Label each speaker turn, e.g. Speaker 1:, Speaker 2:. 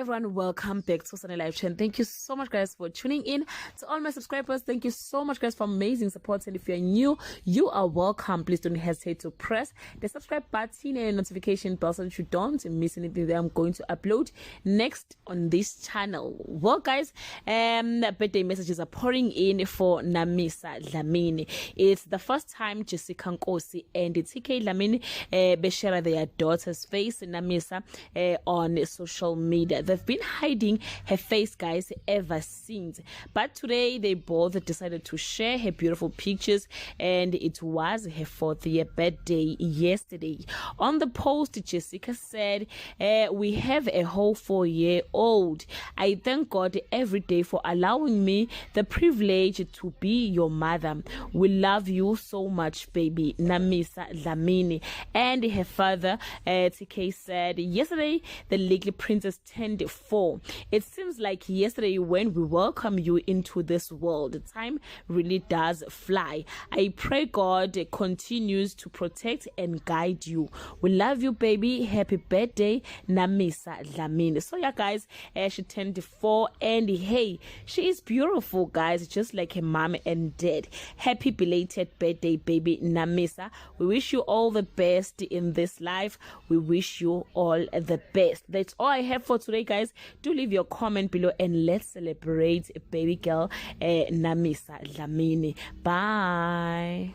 Speaker 1: everyone, welcome back to Sunny Live Channel. Thank you so much guys for tuning in. To all my subscribers, thank you so much guys for amazing support, and if you're new, you are welcome. Please don't hesitate to press the subscribe button and notification bell so that you don't miss anything that I'm going to upload next on this channel. Well guys, birthday messages are pouring in for Nkosi Dlamini. It's the first time Jessica Nkosi and TK Dlamini share their daughter's face, Nkosi, on social media. They've been hiding her face, guys, ever since, but today they both decided to share her beautiful pictures, and it was her 4th year birthday yesterday. On the post, Jessica said, we have a whole 4-year-old. I thank God every day for allowing me the privilege to be your mother. We love you so much, baby. Nkosi Dlamini. And her father, TK, said, yesterday the little princess turned 4. It seems like yesterday when we welcome you into this world. Time really does fly. I pray God continues to protect and guide you. We love you, baby. Happy birthday, Nkosi Dlamini. So yeah guys, she turned 4, and hey, she is beautiful guys, just like her mom and dad. Happy belated birthday, baby Nkosi. We wish you all the best in this life. We wish you all the best. That's all I have for today guys. Do leave your comment below and let's celebrate baby girl Nkosi Dlamini. Bye.